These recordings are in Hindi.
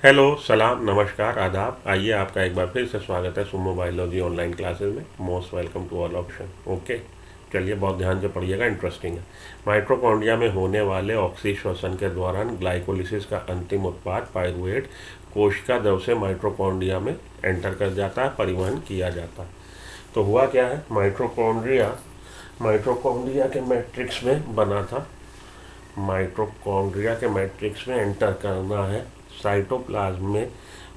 हेलो, सलाम, नमस्कार, आदाब। आइए, आपका एक बार फिर से स्वागत है सुमो बायोलॉजी ऑनलाइन क्लासेस में। Most welcome to all option. Okay, चलिए बहुत ध्यान से पढ़िएगा, इंटरेस्टिंग है। माइटोकॉन्ड्रिया में होने वाले ऑक्सी श्वसन के दौरान ग्लाइकोलिसिस का अंतिम उत्पाद पाइरूवेट कोशिका द्रव से माइटोकॉन्ड्रिया में एंटर कर जाता है, परिवहन किया जाता है। तो हुआ क्या है, माइटोकॉन्ड्रिया के मैट्रिक्स में बना था। माइटोकॉन्ड्रिया के मैट्रिक्स में एंटर करना है। साइटोप्लाज्म में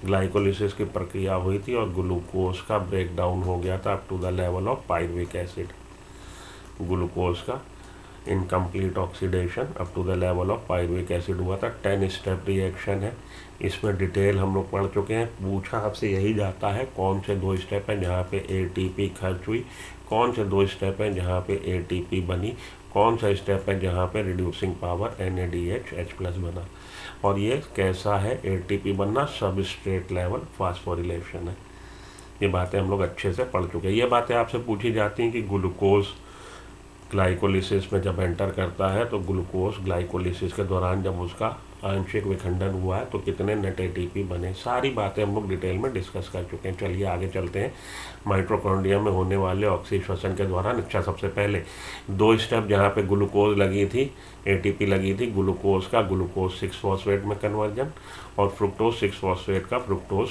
ग्लाइकोलिसिस की प्रक्रिया हुई थी और ग्लूकोज का ब्रेक डाउन हो गया था up to the level of pyruvic acid. Glucose का incomplete oxidation up to the level of pyruvic acid हुआ था। 10 स्टेप रिएक्शन है, इसमें डिटेल हम लोग पढ़ चुके हैं। पूछा आपसे यही जाता है कौन से 2 स्टेप हैं जहाँ पे एटीपी खर्च हुई, कौन से 2 स्टेप हैं जहाँ पे एटीपी बनी, कौन सा स्टेप है जहाँ पे रिड्यूसिंग पावर NADH H+ बना, और ये कैसा है एटीपी बनना, सबस्ट्रेट लेवल फास्फोरिलेशन है। ये बातें हम लोग अच्छे से पढ़ चुके हैं। ये बातें आपसे पूछी जाती हैं कि ग्लूकोज ग्लाइकोलिसिस में जब एंटर करता है तो ग्लूकोज ग्लाइकोलिसिस के दौरान जब उसका आंशिक विखंडन हुआ है तो कितने नेट एटीपी बने। सारी बातें हम लोग डिटेल में डिस्कस कर चुके हैं। चलिए आगे चलते हैं। माइटोकॉन्ड्रिया में होने वाले ऑक्सी श्वसन के दौरान सबसे पहले 2 स्टेप जहाँ पे ग्लूकोज लगी थी, एटीपी लगी थी, ग्लूकोज का ग्लूकोज 6 फॉस्फेट में कन्वर्जन और फ्रुक्टोज 6 फॉस्फेट का फ्रुक्टोज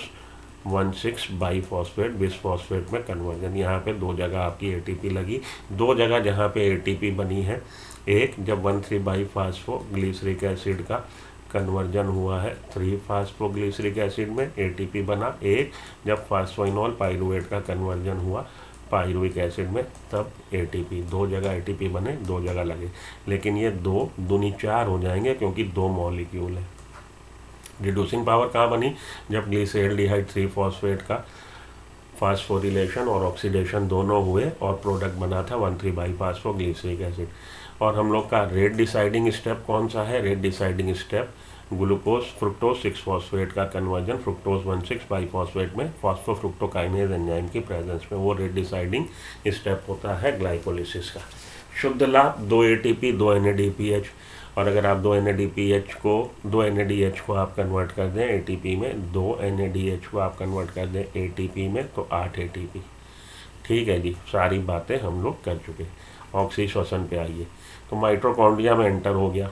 1,6 बाईफॉस्फेट बिसफॉस्फेट में कन्वर्जन। यहाँ पे 2 जगह आपकी एटीपी लगी। 2 जगह जहाँ पे एटीपी बनी है, एक जब 1,3 बाईफॉस्फोग्लिसरिक एसिड का कन्वर्जन हुआ है 3 फास्फोग्लिसरिक एसिड में एटीपी बना, एक जब फास्फोइनोल पाइरुवेट का कन्वर्जन हुआ पाइरुविक एसिड में तब एटीपी। 2 जगह एटीपी बने, 2 जगह लगे, लेकिन ये 2 दूनी 4 हो जाएंगे क्योंकि 2 मॉलिक्यूल है। रिड्यूसिंग पावर कहाँ बनी, जब ग्लिसरॉल्डिहाइड 3 फॉस्फेट का फास्फोरिलेशन और ऑक्सीडेशन दोनों हुए और प्रोडक्ट बना था 1,3 बाईफॉस्फोग्लिसरिक एसिड। और हम लोग का रेट डिसाइडिंग स्टेप कौन सा है, rate deciding step glucose fructose 6 phosphate का कन्वर्जन फ्रुक्टोज 1,6 बाईफॉस्फेट में फॉस्फोफ्रुक्टोकाइनेज एंजाइम की प्रेजेंस में, वो रेट डिसाइडिंग स्टेप होता है ग्लाइकोलिसिस का। शुद्ध लाभ 2 एटीपी 2 NADPH, और अगर आप 2 NADH को आप कन्वर्ट कर दें एटीपी में, 2 NADH को आप कन्वर्ट कर दें एटीपी में तो 8 एटीपी। ठीक है जी, सारी बातें हम लोग कर चुके। ऑक्सी श्वसन पे आइए। तो माइटोकॉन्ड्रिया में एंटर हो गया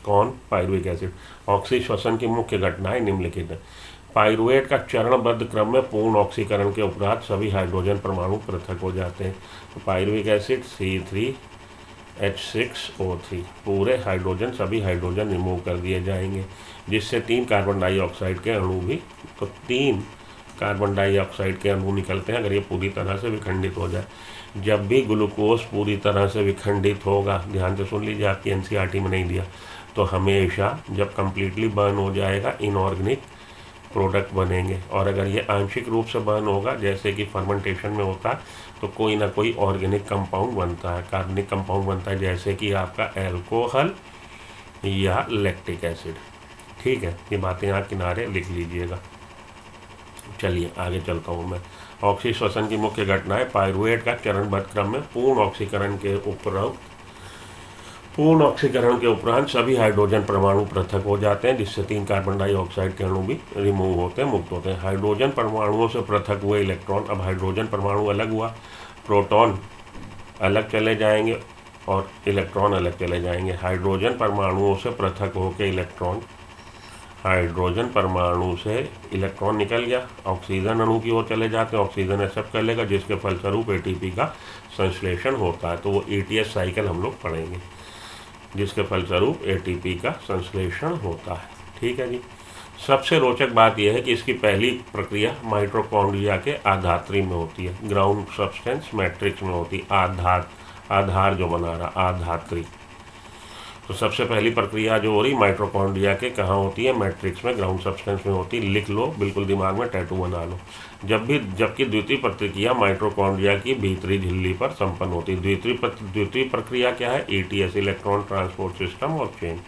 कौन, पाइरुविक एसिड। ऑक्सी श्वसन की मुख्य घटनाएं निम्नलिखित है। पाइरुवेट का चरणबद्ध क्रम में पूर्ण ऑक्सीकरण के उपरांत सभी हाइड्रोजन परमाणु पृथक हो जाते हैं। तो पाइरुविक एसिड C3H6O3 पूरे हाइड्रोजन, सभी हाइड्रोजन रिमूव कर दिए जाएंगे, जिससे 3 कार्बन डाइऑक्साइड के अणु भी, तो 3 कार्बन डाइऑक्साइड के अणु निकलते हैं अगर ये पूरी तरह से विखंडित हो जाए। जब भी ग्लूकोज पूरी तरह से विखंडित होगा, ध्यान से सुन लीजिए, आपकी NCERT में नहीं दिया, तो हमेशा जब कम्प्लीटली बर्न हो जाएगा इनऑर्गेनिक प्रोडक्ट बनेंगे, और अगर ये आंशिक रूप से बर्न होगा जैसे कि फर्मेंटेशन में होता है तो कोई ना कोई ऑर्गेनिक कंपाउंड बनता है, कार्बनिक कंपाउंड बनता है, जैसे कि आपका एल्कोहल या लैक्टिक एसिड। ठीक है, ये बातें यहाँ किनारे लिख लीजिएगा। चलिए आगे चलता हूँ मैं। ऑक्सी श्वसन की मुख्य घटनाएं, पाइरुवेट का चरणबद्ध क्रम में पूर्ण ऑक्सीकरण के उपरांत सभी हाइड्रोजन परमाणु पृथक हो जाते हैं, जिससे 3 कार्बन डाइऑक्साइड के अणु भी रिमूव होते हैं, मुक्त होते हैं। हाइड्रोजन परमाणुओं से पृथक हुए इलेक्ट्रॉन, अब हाइड्रोजन परमाणु अलग हुआ, प्रोटॉन अलग चले जाएंगे और इलेक्ट्रॉन अलग चले जाएंगे। हाइड्रोजन परमाणुओं से पृथक होकर इलेक्ट्रॉन, हाइड्रोजन परमाणु से इलेक्ट्रॉन निकल गया, ऑक्सीजन अणु की ओर चले जाते हैं, ऑक्सीजन एक्सेप्ट कर लेगा, जिसके फलस्वरूप एटीपी का संश्लेषण होता है। तो वो ETS साइकिल हम लोग पढ़ेंगे, जिसके फलस्वरूप एटीपी का संश्लेषण होता है। ठीक है जी। सबसे रोचक बात यह है कि इसकी पहली प्रक्रिया माइटोकॉन्ड्रिया के आधात्री में होती है, ग्राउंड सब्सटेंस मैट्रिक्स में होती है। आधार जो बना रहा, आधात्री। तो सबसे पहली प्रक्रिया जो हो रही माइटोकॉन्ड्रिया के कहाँ होती है, मैट्रिक्स में, ग्राउंड सब्सटेंस में होती है। लिख लो, बिल्कुल दिमाग में टैटू बना लो। जबकि द्वितीय प्रक्रिया माइटोकॉन्ड्रिया की भीतरी झिल्ली पर संपन्न होती है। द्वितीय प्रक्रिया क्या है, ETS इलेक्ट्रॉन ट्रांसपोर्ट सिस्टम और चेन।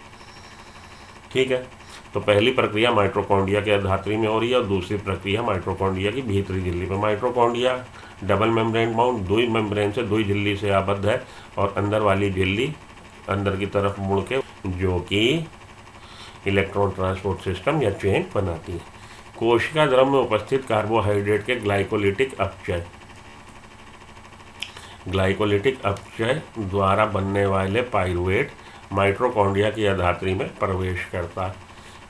ठीक है, तो पहली प्रक्रिया माइटोकॉन्ड्रिया के धात्री में हो रही है और दूसरी प्रक्रिया माइटोकॉन्ड्रिया की भीतरी झिल्ली पर। Mitochondria double membrane bound, 2 membrane से 2 झिल्ली से आबद्ध है, और अंदर वाली झिल्ली अंदर की तरफ मुड़ के, जो कि इलेक्ट्रॉन ट्रांसपोर्ट सिस्टम या चेन बनाती है। कोशिका द्रव में उपस्थित कार्बोहाइड्रेट के ग्लाइकोलिटिक अपचय द्वारा बनने वाले पाइरुवेट माइटोकॉन्ड्रिया की अधात्री में प्रवेश करता है।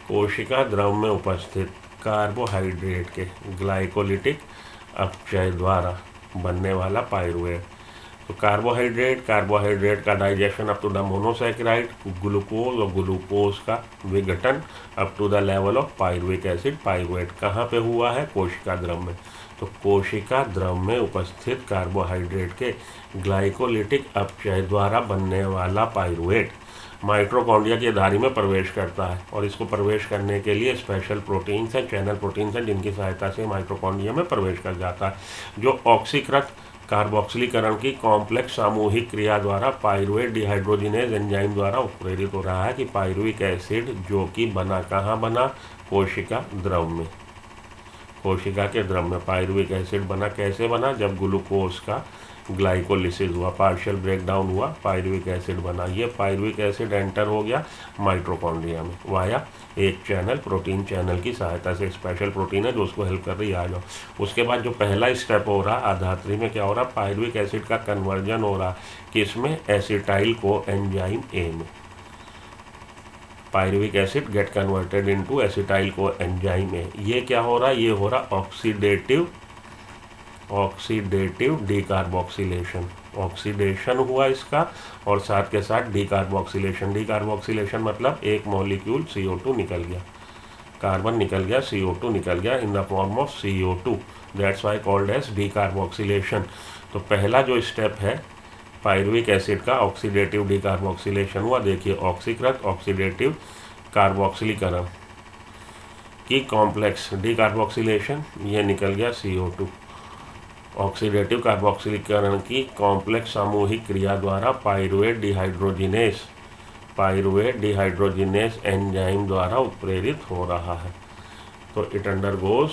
कोशिका द्रव में उपस्थित कार्बोहाइड्रेट के ग्लाइकोलिटिक अपचय द्वारा बनने वाला पाइरुवेट, तो कार्बोहाइड्रेट का digestion up to the monosaccharide, glucose और ग्लूकोज का विघटन up to the level of pyruvic acid pyruvate कहाँ पे हुआ है? कोशिका द्रव में। तो कोशिका द्रव में उपस्थित कार्बोहाइड्रेट के ग्लाइकोलिटिक अपचय द्वारा बनने वाला पाइरुवेट माइटोकॉन्ड्रिया की धारी में प्रवेश करता है, और इसको प्रवेश करने के लिए स्पेशल प्रोटीन्स हैं, चैनल प्रोटीन्स हैं, जिनकी सहायता से माइटोकॉन्ड्रिया में प्रवेश कर जाता है, जो ऑक्सीकृत कार्बोक्सिलीकरण की कॉम्प्लेक्स सामूहिक क्रिया द्वारा पाइरुवेट डिहाइड्रोजिनेज एंजाइम द्वारा उत्प्रेरित हो रहा है कि पाइरुविक एसिड जो कि बना कहाँ बना? कोशिका द्रव में। कोशिका के द्रव में पाइरुविक एसिड बना। कैसे बना? जब ग्लूकोज का ग्लाइकोलिसिस हुआ, पार्शियल ब्रेकडाउन हुआ, पाइरुविक एसिड बना। ये पाइरुविक एसिड एंटर हो गया माइटोकॉन्ड्रिया में वाया एक चैनल, प्रोटीन चैनल की सहायता से। स्पेशल प्रोटीन है जो उसको हेल्प कर रही है। आ जाओ। उसके बाद जो पहला स्टेप हो रहा आधात्री में, क्या हो रहा? पाइरुविक एसिड का कन्वर्जन हो रहा किसमें? एसिटाइल को एंजाइम ए में। Pyruvic acid get converted into acetyl co enzyme A. ये क्या हो रहा? ये हो रहा ऑक्सीडेटिव डीकार्बोक्सिलेशन। ऑक्सीडेशन हुआ इसका, और साथ के साथ डीकार्बोक्सिलेशन। डीकार्बोक्सिलेशन मतलब एक मॉलिक्यूल CO2 निकल गया, कार्बन निकल गया, CO2 निकल गया in the form of CO2। That's why called as decarboxylation. तो पहला जो स्टेप है पाइरुविक एसिड का, ऑक्सीडेटिव डीकार्बोक्सिलेशन हुआ। देखिए, ऑक्सीकृत ऑक्सीडेटिव कार्बोक्सिलीकरण की कॉम्प्लेक्स डीकार्बोक्सिलेशन, ये निकल गया CO2। ऑक्सीडेटिव कार्बोक्सिलीकरण की कॉम्प्लेक्स सामूहिक क्रिया द्वारा पाइरुवेट डिहाइड्रोजिनेज एंजाइम द्वारा उत्प्रेरित हो रहा है। तो it undergoes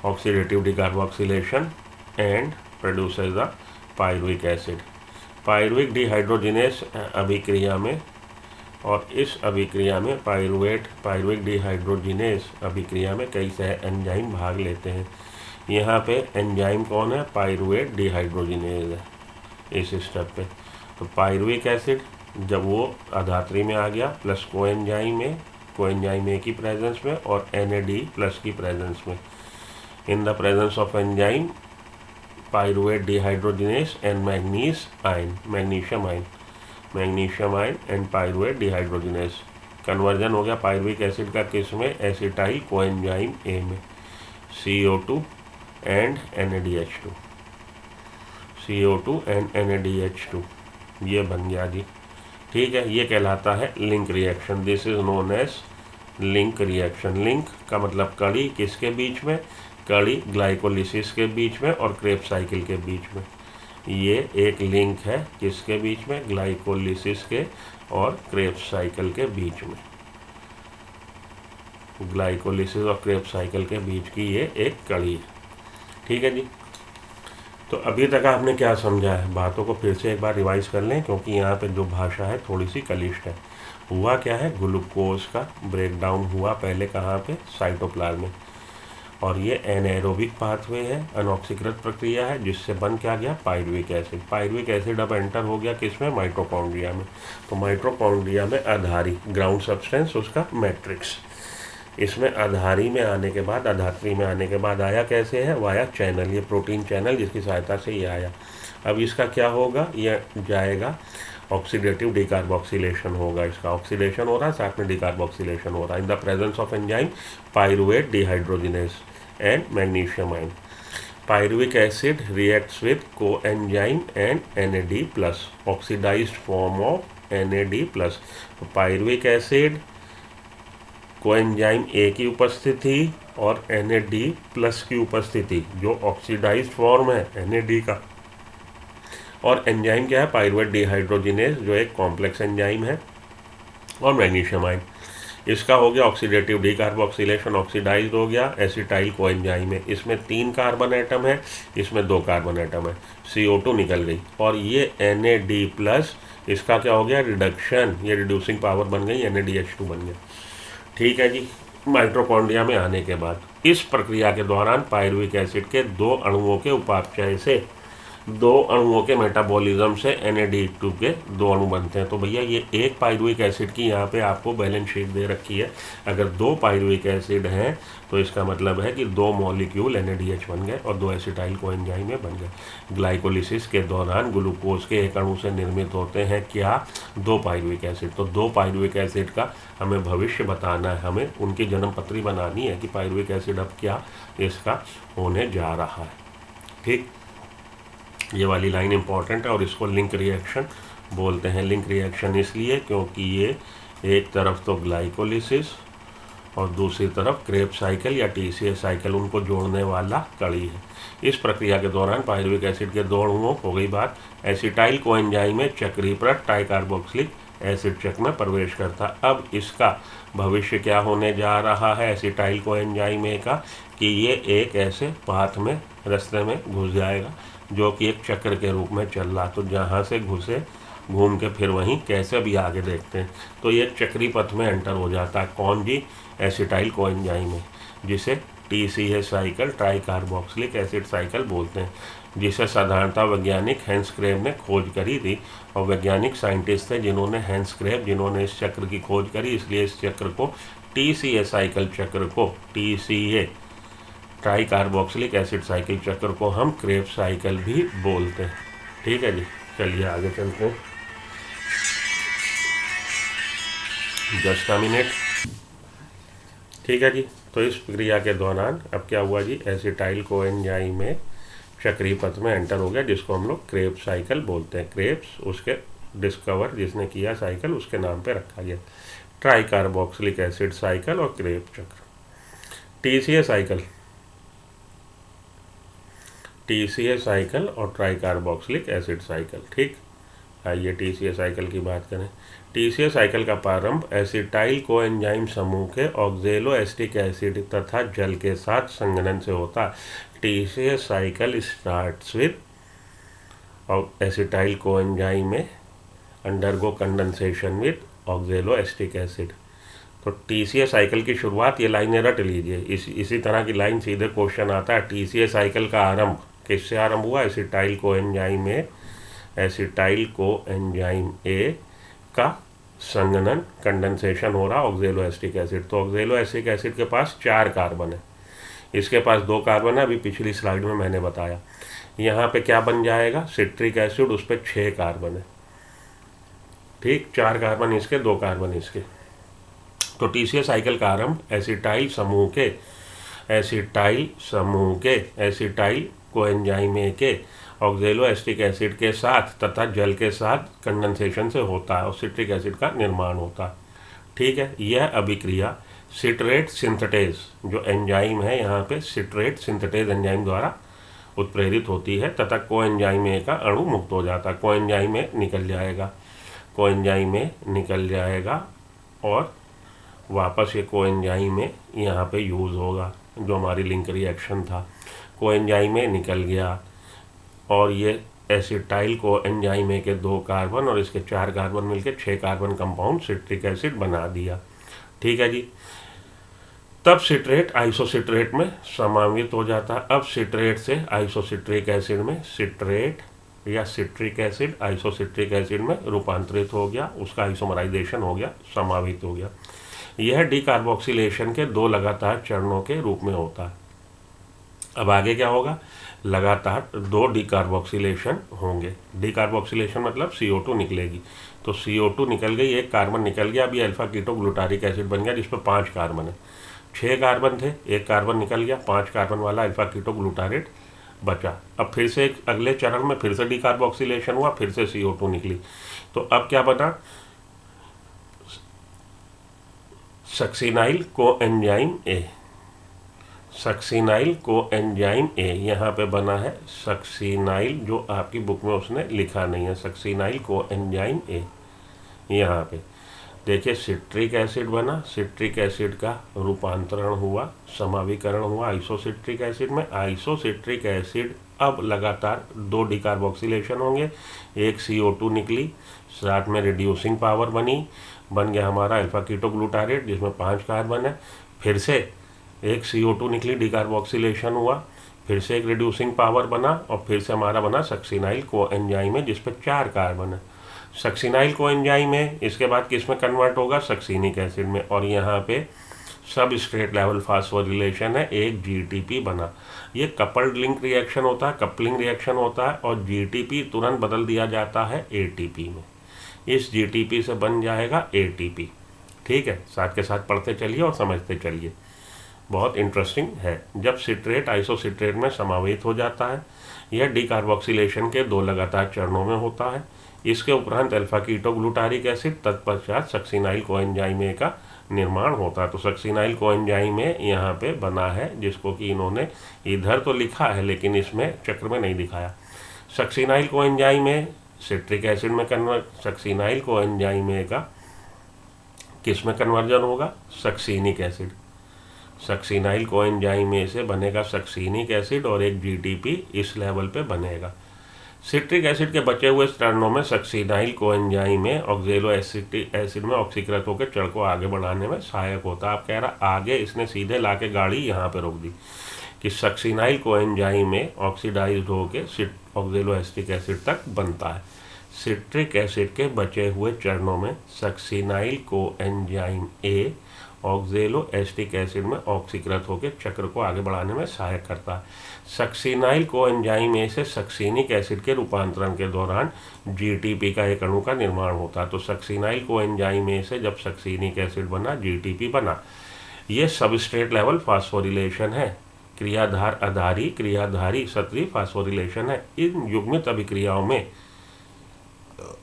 oxidative decarboxylation and produces the pyruvic acid. Pyruvic dehydrogenase अभिक्रिया में, और इस अभिक्रिया में पाइरुविक डिहाइड्रोजिनेज अभिक्रिया में कई एंजाइम भाग लेते हैं। यहाँ पे एंजाइम कौन है? पाइरुवेट डिहाइड्रोजिनेज है इस स्टेप पे। तो पाइरुविक एसिड जब वो अधात्री में आ गया, प्लस कोएंजाइम ए की प्रेजेंस में और NAD+ की प्रेजेंस में, इन the presence of enzyme pyruvate dehydrogenase and magnesium ion and pyruvate dehydrogenase conversion हो गया पाइरुविक एसिड का किस में? एसिटाइल कोएंजाइम ए में, CO2 एंड NADH2 ये बन गया जी। ठीक है, ये कहलाता है link reaction. This is known as link reaction. Link का मतलब कड़ी, किसके बीच में? कड़ी ग्लाइकोलिसिस के बीच में और क्रेब्स साइकिल के बीच में। ये एक लिंक है किसके बीच में? ग्लाइकोलिसिस के और क्रेब्स साइकिल के बीच में। ग्लाइकोलिसिस और क्रेब्स साइकिल के बीच की ये एक कड़ी है। ठीक है जी। तो अभी तक आपने क्या समझा है? बातों को फिर से एक बार रिवाइज कर लें, क्योंकि यहाँ पे जो भाषा है थोड़ी सी क्लिष्ट है। हुआ क्या है? ग्लूकोज का ब्रेकडाउन हुआ पहले कहाँ पे? साइटोप्लाज्म में। और ये एनाएरोबिक पाथवे है, अनऑक्सीकृत प्रक्रिया है, जिससे बन क्या गया? Pyruvic acid. पाइरुविक एसिड अब एंटर हो गया किसमें? माइटोकॉन्ड्रिया में। तो माइटोकॉन्ड्रिया में आधारी ग्राउंड सब्सटेंस, उसका मैट्रिक्स, इसमें आधारी में आने के बाद, अधात्री में आने के बाद आया कैसे है? वाया चैनल, ये प्रोटीन चैनल जिसकी सहायता से ये आया। अब इसका क्या होगा? ये जाएगा ऑक्सीडेटिव डीकार्बोक्सिलेशन होगा। इसका ऑक्सीडेशन हो रहा है, साथ में डीकार्बोक्सिलेशन हो रहा है in the presence of enzyme pyruvate dehydrogenase and magnesium ion. Pyruvic acid reacts with coenzyme and NAD+, oxidised form of NAD+। तो पाइरुविक एसिड, कोएंजाइम A की उपस्थिति और NAD+ की उपस्थिति, जो ऑक्सीडाइज्ड फॉर्म है NAD का, और एंजाइम क्या है? पाइरुवेट डिहाइड्रोजिनेज, जो एक कॉम्प्लेक्स एंजाइम है, और मैग्नीशियम आयन। इसका हो गया ऑक्सीडेटिव डीकार्बोक्सिलेशन, ऑक्सीडाइज्ड हो गया एसिटाइल कोएंजाइम में। इसमें 3 कार्बन एटम है, इसमें 2 कार्बन एटम है, CO2 निकल गई, और ये NAD+ इसका क्या हो गया, रिडक्शन, ये रिड्यूसिंग पावर बन गई, NADH2 बन गया। ठीक है जी। माइटोकॉन्ड्रिया में आने के बाद इस प्रक्रिया के दौरान पायरुविक एसिड के 2 अणुओं के उपापचय से, 2 अणुओं के मेटाबॉलिज्म से NADH2 के 2 अणु बनते हैं। तो भैया ये एक पायरुविक एसिड की यहाँ पे आपको बैलेंस शीट दे रखी है। अगर 2 पायरुविक एसिड हैं तो इसका मतलब है कि 2 मॉलिक्यूल NADH बन गए और 2 एसिटाइल कोएंजाइम में बन गए। ग्लाइकोलिसिस के दौरान ग्लूकोज के एक अणु से निर्मित होते हैं क्या, 2 पायरुविक एसिड। तो 2 पायरुविक एसिड का हमें भविष्य बताना है, हमें उनकी जन्मपत्री बनानी है कि पायरुविक एसिड अब क्या इसका होने जा रहा है। ठीक, ये वाली लाइन इंपॉर्टेंट है और इसको लिंक रिएक्शन बोलते हैं। लिंक रिएक्शन इसलिए क्योंकि ये एक तरफ तो ग्लाइकोलिसिस और दूसरी तरफ क्रेब्स साइकिल या TCA साइकिल, उनको जोड़ने वाला कड़ी है। इस प्रक्रिया के दौरान पायरुविक एसिड के 2 अणुओं, हो गई बात, एसिटाइल कोएंजाइम में चक्रीकृत ट्राइकार्बोक्सिलिक एसिड चक्र में प्रवेश करता। अब इसका भविष्य क्या होने जा रहा है एसिटाइल कोएंजाइम का, कि ये एक ऐसे पाथ में, रास्ते में घुस जाएगा जो कि एक चक्र के रूप में चल रहा। तो जहाँ से घुसे घूम के फिर वहीं कैसे भी आगे देखते हैं, तो ये चक्री पथ में एंटर हो जाता है। कौन जी, एसिटाइल कोएंजाइम में, जिसे TCA cycle tricarboxylic acid cycle बोलते हैं, जिसे साधारणतः वैज्ञानिक हैंस क्रेब ने खोज करी थी। और वैज्ञानिक साइंटिस्ट थे जिन्होंने हैंस क्रेब, जिन्होंने इस चक्र की खोज करी, इसलिए इस चक्र को TCA साइकिल चक्र को, TCA ट्राइकार्बोक्सिलिक एसिड साइकिल चक्र को हम क्रेब साइकिल भी बोलते हैं। ठीक है जी, चलिए आगे चलते हैं। Just a minute. ठीक है जी, तो इस प्रक्रिया के दौरान अब क्या हुआ जी, एसिटाइल कोएंजाइम में चक्रीय पथ में एंटर हो गया, जिसको हम लोग क्रेब साइकिल बोलते हैं। क्रेब्स उसके डिस्कवर जिसने किया साइकिल, उसके नाम पे रखा गया। ट्राइकार्बोक्सिलिक एसिड साइकिल और क्रेब चक्र। TCA साइकिल, TCA साइकिल और ट्राइकार्बोक्सिलिक एसिड साइकिल। ठीक, आइए TCA साइकिल की बात करें। TCA साइकिल का प्रारंभ एसिटाइल कोएंजाइम समूह के ऑक्जेलोएसिटिक एसिड तथा जल के साथ संघनन से होता है। TCA cycle starts with acetyl coenzyme में undergo condensation with oxaloacetic acid. तो TCA साइकिल की शुरुआत, ये लाइनें रट लीजिए, इसी तरह की लाइन सीधे क्वेश्चन आता है। TCA साइकिल का आरंभ किससे आरंभ हुआ, एसिटाइल कोएंजाइम में, एसिटाइल कोएंजाइम A का संघनन, कंडेंसेशन हो रहा ऑक्जेलोएसिटिक एसिड। तो ऑक्जेलोएसिटिक एसिड के पास 4 कार्बन है, इसके पास 2 कार्बन है, अभी पिछली स्लाइड में मैंने बताया। यहाँ पे क्या बन जाएगा, सिट्रिक एसिड, उस पर 6 कार्बन है। ठीक, 4 कार्बन इसके, 2 कार्बन इसके। तो TCA साइकिल का आरंभ एसिटाइल कोएंजाइम A के ऑक्जेलोएसिटिक एसिड के साथ तथा जल के साथ कंडेंसेशन से होता है और सिट्रिक एसिड का निर्माण होता है। ठीक है, यह अभिक्रिया सिट्रेट सिंथेटेज, जो एंजाइम है यहाँ पे, सिट्रेट सिंथेटेज एंजाइम द्वारा उत्प्रेरित होती है तथा कोएंजाइम A का अणु मुक्त हो जाता है। कोएंजाइम A निकल जाएगा और वापस ये कोएंजाइम A यहाँ पे यूज़ होगा, जो हमारी लिंक रिएक्शन था। कोएंजाइम A निकल गया और ये एसिटाइल कोएंजाइम A के 2 कार्बन और इसके 4 कार्बन मिलके 6 कार्बन कंपाउंड सिट्रिक एसिड बना दिया। ठीक है जी, तब सिट्रेट आइसोसिट्रेट में समावित हो जाता है। अब सिट्रेट से आइसोसिट्रिक एसिड में, सिट्रेट या सिट्रिक एसिड आइसोसिट्रिक एसिड में रूपांतरित हो गया, उसका आइसोमराइजेशन हो गया, समावित हो गया। यह डीकार्बोक्सिलेशन के 2 लगातार चरणों के रूप में होता है। अब आगे क्या होगा, लगातार 2 डीकार्बोक्सिलेशन होंगे। डीकार्बोक्सिलेशन मतलब CO2 निकलेगी। तो CO2 निकल गई, 1 कार्बन निकल गया, अभी अल्फा कीटोग्लूटारिक एसिड बन गया, जिस पर 5 कार्बन है। 6 कार्बन थे, 1 कार्बन निकल गया, 5 कार्बन वाला अल्फा कीटोग्लूटारेट बचा। अब फिर से एक अगले चरण में फिर से डीकार्बोक्सिलेशन हुआ, फिर से CO2 निकली। तो अब क्या बना, succinyl coenzyme A। Succinyl coenzyme A यहाँ पे बना है सक्सिनाइल, जो आपकी बुक में उसने लिखा नहीं है, सक्सिनाइल कोएंजाइम A। यहाँ पे देखिए सिट्रिक एसिड बना, सिट्रिक एसिड का रूपांतरण हुआ, समावीकरण हुआ आइसोसिट्रिक एसिड में। आइसोसिट्रिक एसिड अब लगातार 2 डिकार्बोक्सिलेशन होंगे, एक CO2 निकली, साथ में रिड्यूसिंग पावर बन गया हमारा अल्फा कीटोग्लूटारेट जिसमें 5 कार्बन है। फिर से एक CO2 निकली, डिकार्बोक्सिलेशन हुआ, फिर से एक रिड्यूसिंग पावर बना और फिर से हमारा बना सक्सिनाइल कोएंजाइम है जिस पर 4 कार्बन है। सक्सिनाइल कोएंजाइम है, इसके बाद किस में कन्वर्ट होगा? सक्सिनिक एसिड में। और यहाँ पे सब स्ट्रेट लेवल फास्फोरिलेशन है, एक GTP बना। ये कपल्ड लिंक रिएक्शन होता है, कपलिंग रिएक्शन होता है और GTP तुरंत बदल दिया जाता है ATP में। इस GTP से बन जाएगा ATP। ठीक है, साथ के साथ पढ़ते चलिए और समझते चलिए, बहुत इंटरेस्टिंग है। जब सिट्रेट आइसोसिट्रेट में समावेश हो जाता है, यह डिकार्बोक्सिलेशन के 2 लगातार चरणों में होता है। इसके उपरांत अल्फा कीटोग्लूटारिक एसिड, तत्पश्चात सक्सिनाइल कोएंजाइम ए का निर्माण होता है। तो सक्सिनाइल कोएंजाइम ए यहाँ पे बना है, जिसको कि इन्होंने इधर तो लिखा है लेकिन इसमें चक्र में नहीं दिखाया। Succinyl coenzyme A citric acid में कन्वर्ट, सक्सिनाइल कोएंजाइम ए का किस में कन्वर्जन होगा? Succinic acid. Succinyl coenzyme A से बनेगा सक्सिनिक एसिड और एक GTP इस लेवल पे बनेगा। सिट्रिक एसिड के बचे हुए चरणों में सक्सिनाइल कोएंजाइम में ऑक्जेलो एसिड में ऑक्सीकृत होकर चरण को आगे बढ़ाने में सहायक होता है। आप कह रहा आगे, इसने सीधे लाके गाड़ी यहाँ पे रोक दी कि सक्सिनाइल कोएंजाइम में ऑक्सीडाइज्ड होकर ऑक्जेलो एसिटिक एसिड तक बनता है। सिट्रिक एसिड के बचे हुए चरणों में succinyl coenzyme A ऑक्जेलो acetic acid में ऑक्सीकृत होकर चक्र को आगे बढ़ाने में सहायक करता है। सक्सिनाइल कोएंजाइम ए से सक्सिनिक एसिड के रूपांतरण के दौरान GTP का एक अणु का निर्माण होता है। तो सक्सिनाइल कोएंजाइम ए से जब सक्सिनिक एसिड बना, GTP बना। ये सबस्ट्रेट लेवल फास्फोरिलेशन है, क्रियाधार आधारी क्रियाधारी सत्रीय फास्फोरिलेशन है। इन युग्मित अभिक्रियाओं में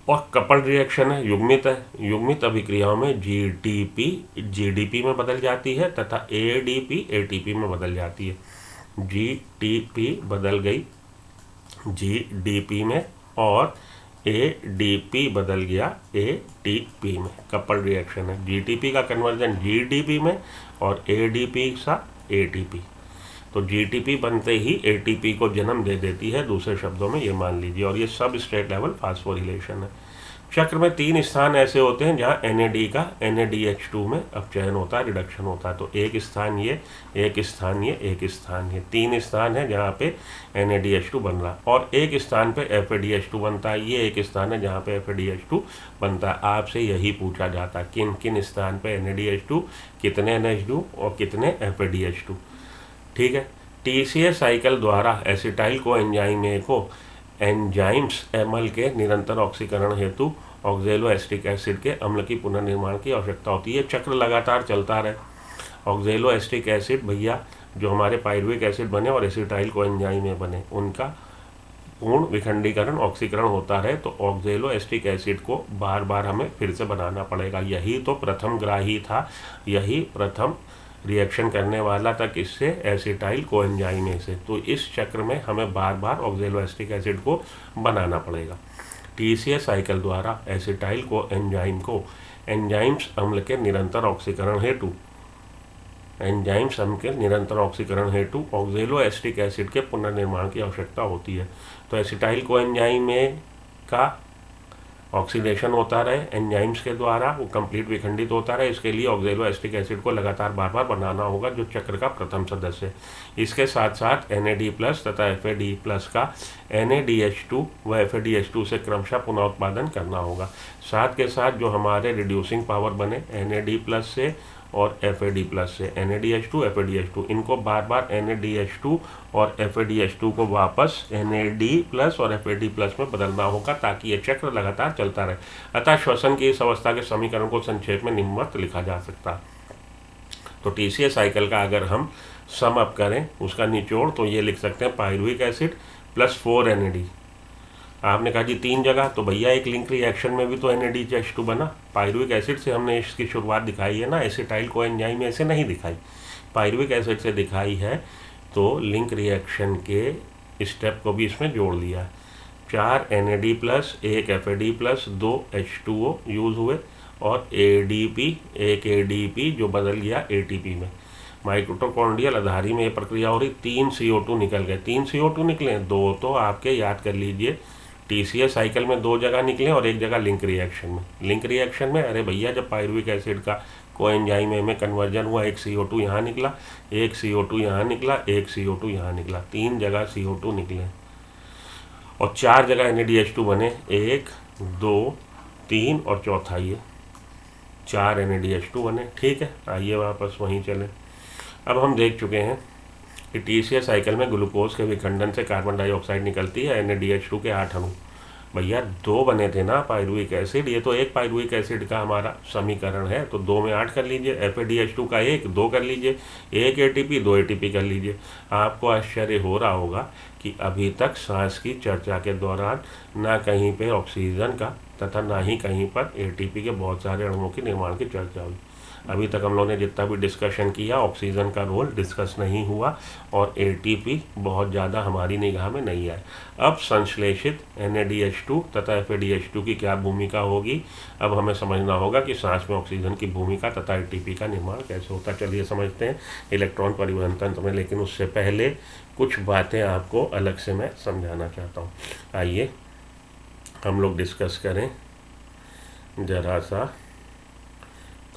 और कपल्ड रिएक्शन है, युग्मित अभिक्रियाओं में GTP GDP में बदल जाती है तथा ADP ATP में बदल जाती है। GTP बदल गई GDP में और ADP बदल गया ATP में। कपल्ड रिएक्शन है, GTP का कन्वर्जन GDP में और ADP सा ATP। तो GTP बनते ही ATP को जन्म दे देती है, दूसरे शब्दों में ये मान लीजिए। और ये सब स्ट्रेट लेवल फास्फोरिलेशन है। चक्र में 3 स्थान ऐसे होते हैं जहाँ NAD का NADH2 में अपचयन होता है, रिडक्शन होता है। तो एक स्थान ये, एक स्थान ये, एक स्थान ये, 3 स्थान है जहाँ पे NADH2 बन रहा और एक स्थान पे FADH2 बनता है। ये एक स्थान है जहाँ पे FADH2 बनता है। आपसे यही पूछा जाता है किन किन स्थान पे NADH2, कितने NH2 और कितने FADH2। ठीक है। TCA साइकिल द्वारा एसिटाइल कोएंजाइम ए को एंजाइम्स एमल के निरंतर ऑक्सीकरण हेतु ऑक्जेलो एसिटिक एसिड के अम्ल की पुनर्निर्माण की आवश्यकता होती है। चक्र लगातार चलता रहे। ऑक्जेलो एसिटिक एसिड भैया जो हमारे पायरुविक एसिड बने और एसिटाइल कोएंजाइम में बने, उनका पूर्ण विखंडीकरण ऑक्सीकरण होता रहे। तो ऑक्जेलो एसिटिक एसिड को बार बार हमें फिर से बनाना पड़ेगा। यही तो प्रथम ग्राही था, यही प्रथम रिएक्शन करने वाला था किससे? एसिटाइल कोएंजाइम से। तो इस चक्र में हमें बार बार ऑक्जेलो एसिटिक एसिड को बनाना पड़ेगा। TCA साइकिल द्वारा एसिटाइल कोएंजाइम को एंजाइम्स अम्ल के निरंतर ऑक्सीकरण हेतु ऑक्जेलो एसिटिक एसिड के पुनर्निर्माण की आवश्यकता होती है। तो एसिटाइल कोएंजाइम में का ऑक्सीडेशन होता रहे एंजाइम्स के द्वारा, वो कंप्लीट विखंडित होता रहे। इसके लिए ऑक्जेलो एसिटिक एसिड को लगातार बार बार बनाना होगा, जो चक्र का प्रथम सदस्य है। इसके साथ साथ NAD+ तथा FAD+ का NADH2 व FADH2 से क्रमशः पुनः उत्पादन करना होगा। साथ के साथ जो हमारे रिड्यूसिंग पावर बने NAD+ से और FAD+ से, NADH2 FADH2, इनको बार बार NADH2 और FADH2 को वापस NAD+ और FAD+ में बदलना होगा ताकि ये चक्र लगातार चलता रहे। अतः श्वसन की इस अवस्था के समीकरण को संक्षेप में निम्नवत लिखा जा सकता है। तो TCA साइकिल का अगर हम सम अप करें उसका निचोड़, तो ये लिख सकते हैं पायरुविक एसिड + 4 NAD। आपने कहा जी 3 जगह, तो भैया एक लिंक रिएक्शन में भी तो NADH2 बना। पायरुविक एसिड से हमने इसकी शुरुआत दिखाई है ना, एसिटाइल कोएंजाइम ऐसे नहीं दिखाई, पायरुविक एसिड से दिखाई है। तो लिंक रिएक्शन के स्टेप को भी इसमें जोड़ लिया। 4 NAD+, 1 FAD+, 2 H2O यूज़ हुए और ADP, एक ADP जो बदल गया ATP में। माइटोकॉन्ड्रियल आधारी में ये प्रक्रिया हो रही, 3 CO2 निकल गए। 3 CO2 निकले, 2 तो आपके याद कर लीजिए TCA साइकिल में 2 जगह निकले और 1 जगह लिंक रिएक्शन में। लिंक रिएक्शन में अरे भैया जब पायरुविक एसिड का कोएंजाइम में कन्वर्जन हुआ, 1 CO2 यहाँ निकला, 1 CO2 यहाँ निकला, 1 CO2 यहाँ निकला, 3 जगह CO2 निकले और 4 जगह NADH2 बने, 1 2 3 और चौथा ये 4 NADH2 बने। ठीक है, आइए वापस वहीं चले। अब हम देख चुके हैं कि TCA साइकिल में ग्लूकोज के विखंडन से कार्बन डाइऑक्साइड निकलती है, NADH2 के 8 अणु। भैया 2 बने थे ना पायरुविक एसिड, ये तो एक पायरुविक एसिड का हमारा समीकरण है, तो 2 में 8 कर लीजिए, FADH2 का 1 2 कर लीजिए, 1 ATP 2 ATP कर लीजिए। आपको आश्चर्य हो रहा होगा कि अभी तक सांस की चर्चा के दौरान ना कहीं पे ऑक्सीजन का तथा ना ही कहीं पर ATP के बहुत सारे अणुओं के निर्माण की चर्चा हुई। अभी तक हम लोगों ने जितना भी डिस्कशन किया ऑक्सीजन का रोल डिस्कस नहीं हुआ और ATP बहुत ज़्यादा हमारी निगाह में नहीं आए। अब संश्लेषित NADH2 तथा FADH2 की क्या भूमिका होगी, अब हमें समझना होगा कि सांस में ऑक्सीजन की भूमिका तथा ATP का निर्माण कैसे होता है। चलिए समझते हैं इलेक्ट्रॉन परिवहन तंत्र में, लेकिन उससे पहले कुछ बातें आपको अलग से मैं समझाना चाहता हूँ। आइए हम लोग डिस्कस करें ज़रा सा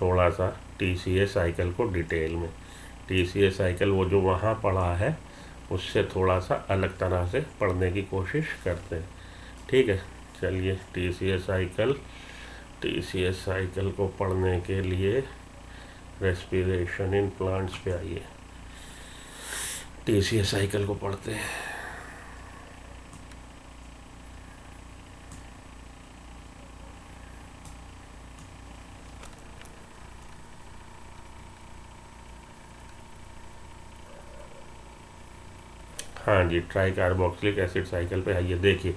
थोड़ा सा TCA साइकिल को डिटेल में। TCA साइकिल वो जो वहाँ पढ़ा है उससे थोड़ा सा अलग तरह से पढ़ने की कोशिश करते हैं। ठीक है, चलिए TCA साइकिल को पढ़ने के लिए रेस्पिरेशन इन प्लांट्स पे आइए, TCA साइकिल को पढ़ते हैं। हाँ जी, ट्राई कार्बोक्सिलिक एसिड साइकिल पे आइए। देखिए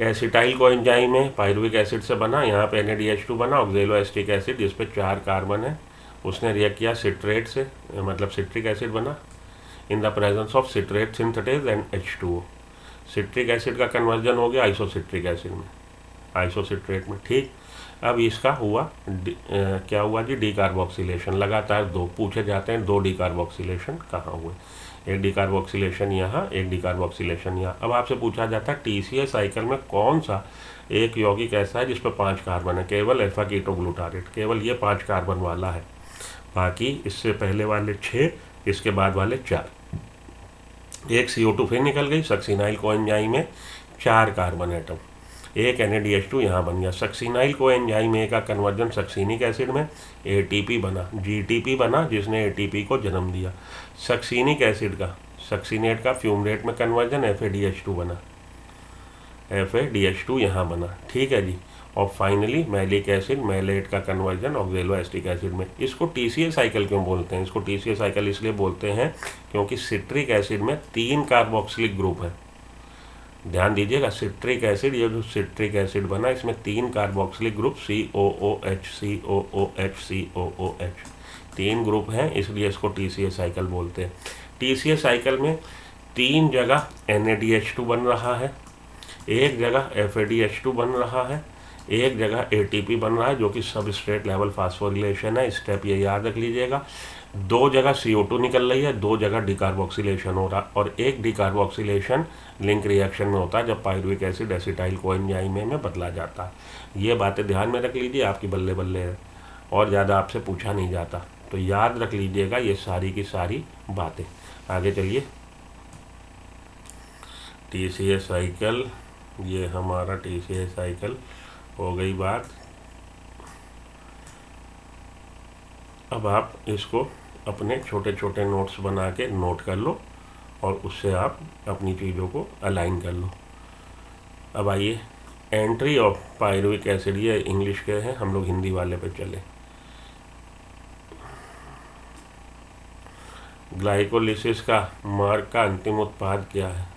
एसिटाइल कोएंजाइम में पायरुविक एसिड से बना, यहाँ पे NADH2 बना, ऑक्जेलोएसिटिक एसिड जिस पे 4 कार्बन है, उसने रिएक्ट किया सिट्रेट से, मतलब सिट्रिक एसिड बना इन the presence of citrate synthetase and H2O। Citric acid का कन्वर्जन हो गया आइसोसिट्रिक एसिड में, आइसोसिट्रेट में। ठीक, अब इसका हुआ क्या हुआ जी, डीकार्बोक्सिलेशन। लगातार 2 पूछे जाते हैं, 2 डीकार्बोक्सिलेशन कहाँ हुए, एक डीकार्बोक्सिलेशन यहाँ, एक डीकार्बोक्सिलेशन यहाँ। अब आपसे पूछा जाता है TCA साइकिल में कौन सा एक यौगिक ऐसा है जिस पर 5 कार्बन है, केवल अल्फा कीटोग्लूटारेट, केवल ये 5 कार्बन वाला है, बाकी इससे पहले वाले 6, इसके बाद वाले 4। एक CO2 फिर निकल गई, सक्सिनाइल कोएंजाइम में 4 कार्बन एटम, एक NADH2 यहाँ बन गया। सक्सिनाइल कोएंजाइम A का कन्वर्जन सक्सिनिक एसिड में ATP बना, GTP बना जिसने ATP को जन्म दिया। सक्सिनिक एसिड का सक्सिनेट का फ्यूमरेट में कन्वर्जन FADH2 बना, FADH2 यहाँ बना। ठीक है जी, और फाइनली मैलिक एसिड मैलेट का कन्वर्जन ऑक्जेलोएसिटिक एसिड में। इसको TCA साइकिल क्यों बोलते हैं, इसको TCA साइकिल इसलिए बोलते हैं क्योंकि सिट्रिक एसिड में 3 कार्बोक्सिलिक ग्रुप है। ध्यान दीजिएगा, सिट्रिक एसिड, ये जो सिट्रिक एसिड बना इसमें 3 carboxylic group COOH COOH COOH 3 group हैं, इसलिए इसको TCA साइकिल बोलते हैं। TCA साइकिल में 3 जगह NADH2 बन रहा है, एक जगह FADH2 बन रहा है, एक जगह ATP बन रहा है जो कि सबस्ट्रेट लेवल फास्फोरिलेशन है, स्टेप ये याद रख लीजिएगा। 2 जगह CO2 निकल रही है, 2 जगह डिकार्बोक्सिलेशन हो रहा, और एक डिकार्बोक्सिलेशन लिंक रिएक्शन में होता है जब पायरुविक एसिड एसिटाइल कोएंजाइम में बदला जाता है। ये बातें ध्यान में रख लीजिए, आपकी बल्ले बल्ले है, और ज़्यादा आपसे पूछा नहीं जाता, तो याद रख लीजिएगा ये सारी की सारी बातें। आगे चलिए, TCA साइकिल, ये हमारा TCA साइकिल हो गई बात। अब आप इसको अपने छोटे छोटे नोट्स बना के नोट कर लो और उससे आप अपनी चीज़ों को अलाइन कर लो। अब आइए, एंट्री ऑफ पायरुविक एसिड, ये इंग्लिश के हैं, हम लोग हिंदी वाले पे चले। ग्लाइकोलिसिस का मार्ग का अंतिम उत्पाद क्या है,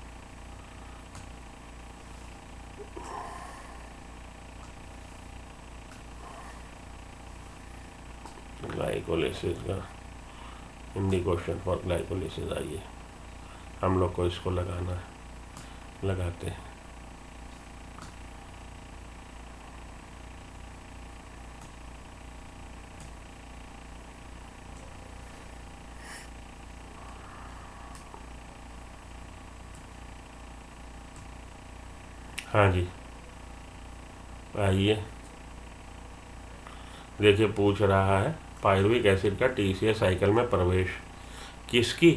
ग्लाइकोलिसिस का हिंदी क्वेश्चन फॉर ग्लाइकोलिसिस। आइए हम लोग को इसको लगाना है, लगाते हैं। हाँ जी, आइए देखिए, पूछ रहा है पायरुविक एसिड का TCA साइकिल में प्रवेश किसकी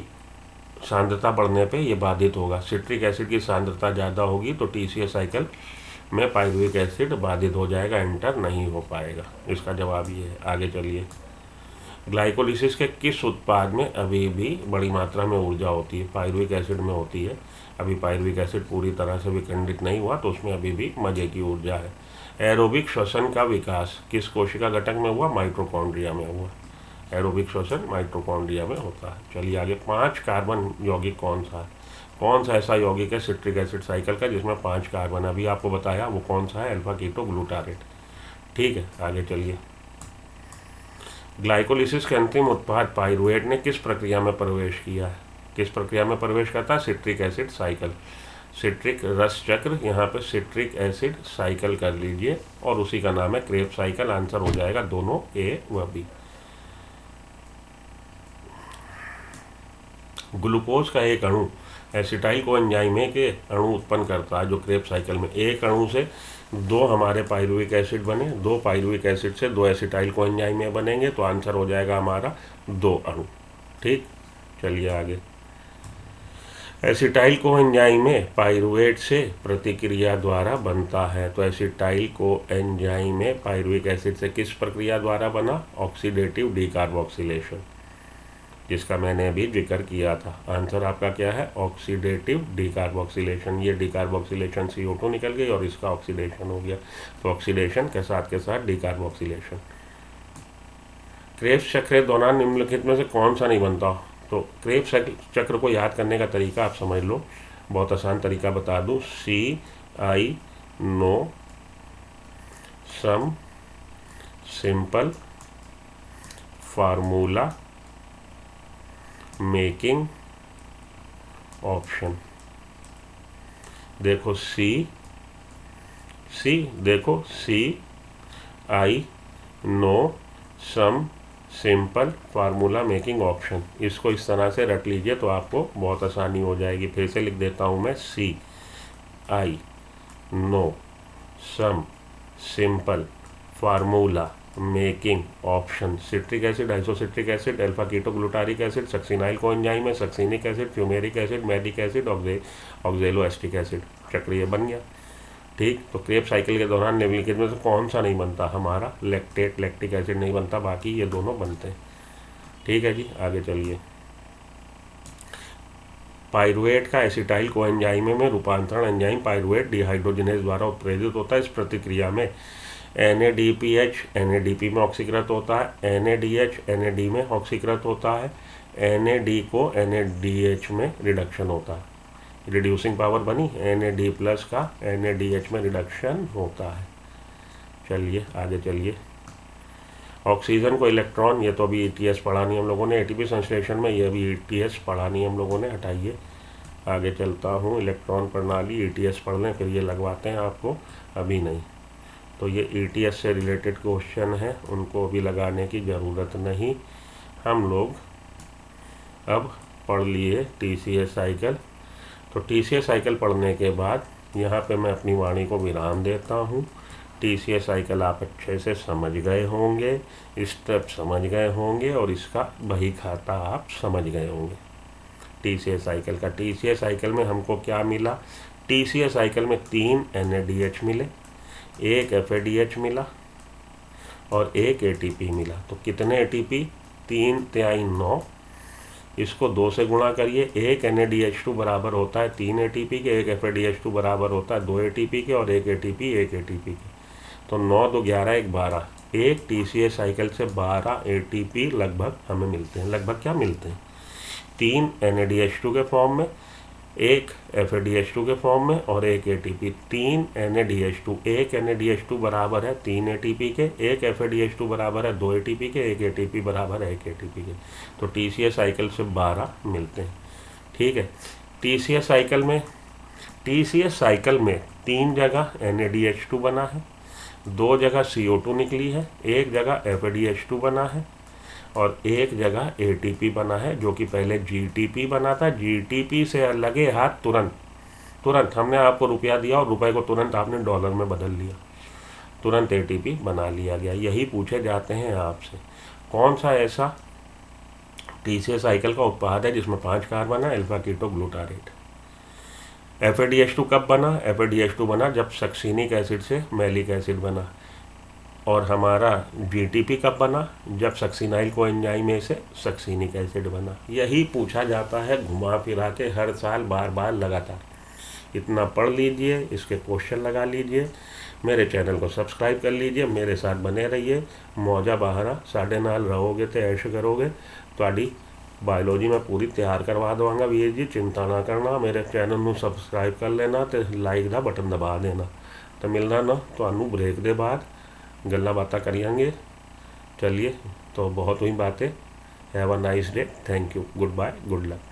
सांद्रता बढ़ने पे ये बाधित होगा। सिट्रिक एसिड की सांद्रता ज़्यादा होगी तो TCA साइकिल में पायरुविक एसिड बाधित हो जाएगा, एंटर नहीं हो पाएगा। इसका जवाब ये है। आगे चलिए, ग्लाइकोलिसिस के किस उत्पाद में अभी भी बड़ी मात्रा में ऊर्जा होती है। पायरुविक एसिड में होती है। अभी पायरुविक एसिड पूरी तरह से विखंडित नहीं हुआ तो उसमें अभी भी मजे की ऊर्जा है। एरोबिक श्वसन का विकास किस कोशिका घटक में हुआ। माइटोकॉन्ड्रिया में हुआ। एरोबिक श्वसन माइटोकॉन्ड्रिया में होता है। चलिए आगे, 5 कार्बन यौगिक कौन सा है। कौन सा ऐसा यौगिक है सिट्रिक एसिड साइकिल का जिसमें 5 कार्बन, अभी आपको बताया वो कौन सा है, अल्फा कीटो ग्लूटारेट। ठीक है, आगे चलिए, ग्लाइकोलिसिस के अंतिम उत्पाद पाइरुवेट ने किस प्रक्रिया में प्रवेश किया है। किस प्रक्रिया में प्रवेश करता है। सिट्रिक एसिड साइकिल, सिट्रिक रस चक्र। यहाँ पे सिट्रिक एसिड साइकिल कर लीजिए और उसी का नाम है क्रेब्स साइकिल। आंसर हो जाएगा दोनों ए व बी। ग्लूकोज का एक अणु एसिटाइल को एंजाइम के अणु उत्पन्न करता है जो क्रेब्स साइकिल में। एक अणु से 2 हमारे पाइरुविक एसिड बने, 2 पाइरुविक एसिड से 2 एसिटाइल को एंजाइम में बनेंगे तो आंसर हो जाएगा हमारा 2 अणु। ठीक, चलिए आगे, एसिटाइल को एंजाइम में पाइरुवेट से प्रतिक्रिया द्वारा बनता है। तो एसिटाइल को एंजाइम में पाइरुविक एसिड से किस प्रक्रिया द्वारा बना। ऑक्सीडेटिव डीकार्बोक्सिलेशन, जिसका मैंने अभी जिक्र किया था। आंसर आपका क्या है, ऑक्सीडेटिव डीकार्बोक्सिलेशन। ये डीकार्बोक्सिलेशन CO2 निकल गई और इसका ऑक्सीडेशन हो गया, तो ऑक्सीडेशन के साथ डीकार्बोक्सिलेशन। क्रेब्स चक्र के दौरान निम्नलिखित में से कौन सा नहीं बनता। तो क्रेब्स चक्र को याद करने का तरीका आप समझ लो, बहुत आसान तरीका बता दूं। CI know some simple formula making option. देखो देखो CI know some simple formula making option. इसको इस तरह से रट लीजिए तो आपको बहुत आसानी हो जाएगी। फिर से लिख देता हूँ मैं, CI know some simple formula making option. Citric acid, isocitric acid, alpha ketoglutaric acid, succinyl coenzyme है, succinic acid, fumaric acid, malic acid, oxaloacetic acid. चक्र ये बन गया। ठीक, तो क्रेब्स साइकिल के दौरान निम्नलिखित में से कौन सा नहीं बनता। हमारा लैक्टेट लैक्टिक एसिड नहीं बनता, बाकी ये दोनों बनते हैं। ठीक है जी, आगे चलिए, पाइरुवेट का एसिटाइल कोएंजाइम में रूपांतरण एंजाइम पाइरुवेट डिहाइड्रोजिनेज द्वारा उत्प्रेरित होता है। इस प्रतिक्रिया में NADPH NADP में ऑक्सीकृत होता है, NADH NAD में ऑक्सीकृत होता है, NAD को NADH में रिडक्शन होता है। रिड्यूसिंग पावर बनी, NAD+ का NADH में रिडक्शन होता है। चलिए आगे चलिए, ऑक्सीजन को इलेक्ट्रॉन, ये तो अभी ETS पढ़ा नहीं हम लोगों ने, ATP संश्लेषण में ये अभी ETS पढ़ा नहीं हम लोगों ने, हटाइए। आगे चलता हूँ, इलेक्ट्रॉन प्रणाली ETS पढ़ लें फिर ये लगवाते हैं आपको, अभी नहीं। तो ये ETS से रिलेटेड क्वेश्चन है, उनको अभी लगाने की ज़रूरत नहीं। हम लोग अब पढ़ लिए TCA साइकिल। तो TCA साइकिल पढ़ने के बाद यहाँ पे मैं अपनी वाणी को विराम देता हूँ। TCA साइकिल आप अच्छे से समझ गए होंगे, स्टेप समझ गए होंगे और इसका बही खाता आप समझ गए होंगे। TCA साइकिल का, TCA साइकिल में हमको क्या मिला। TCA साइकिल में 3 NADH मिले, 1 FADH मिला और 1 ATP मिला। तो कितने ATP, 3 तिहाई 9, इसको 2 से गुणा करिए। 1 NADH2 बराबर होता है 3 ATP के, 1 FADH2 बराबर होता है 2 ATP के और 1 ATP 1 ATP के। तो 9 2 11 1 12, एक TCA साइकिल से 12 ATP लगभग हमें मिलते हैं। लगभग क्या मिलते हैं, 3 NADH2 के फॉर्म में, 1 FADH2 के फॉर्म में और 1 ATP। 3 NADH2, 1 NADH2 बराबर है 3 ATP के, 1 FADH2 बराबर है 2 ATP के, 1 ATP बराबर है 1 ATP के। तो TCA साइकिल से 12 मिलते हैं। ठीक है, TCA साइकिल में 3 जगह NADH2 बना है, 2 जगह CO2 निकली है, 1 जगह FADH2 बना है और 1 जगह ATP बना है, जो कि पहले GTP बना था। GTP से लगे हाथ तुरंत तुरंत हमने आपको रुपया दिया और रुपए को तुरंत आपने डॉलर में बदल लिया, तुरंत एटीपी बना लिया गया। यही पूछे जाते हैं आपसे, कौन सा ऐसा टीसीए साइकिल का उत्पाद है जिसमें 5 कार्बन है, अल्फा कीटो ग्लूटारेट। FADH2 कब बना? FADH2 बना जब सक्सीनिक एसिड से मैलिक एसिड बना। और हमारा GTP कब बना? जब सक्सीनाइल कोएंजाइम में से सक्सीनिक एसिड बना। यही पूछा जाता है घुमा फिरा के हर साल, बार बार, लगातार। इतना पढ़ लीजिए, इसके क्वेश्चन लगा लीजिए, मेरे चैनल को सब्सक्राइब कर लीजिए, मेरे साथ बने रहिए। मौजा बहारा साढ़े नाल रहोगे तो ऐश करोगे, ਤੁਹਾਡੀ बायोलॉजी में पूरी तैयार करवा देवांगा वीर जी, चिंता ना करना। मेरे चैनल ਨੂੰ सब्सक्राइब कर लेना तो लाइक का बटन दबा देना। तो मिलना ना ਤੁਹਾਨੂੰ ब्रेक के बाद, गल्लां बातां करियाँगे। चलिए, तो बहुत हुई बातें। Have a nice day, thank you, goodbye, good luck.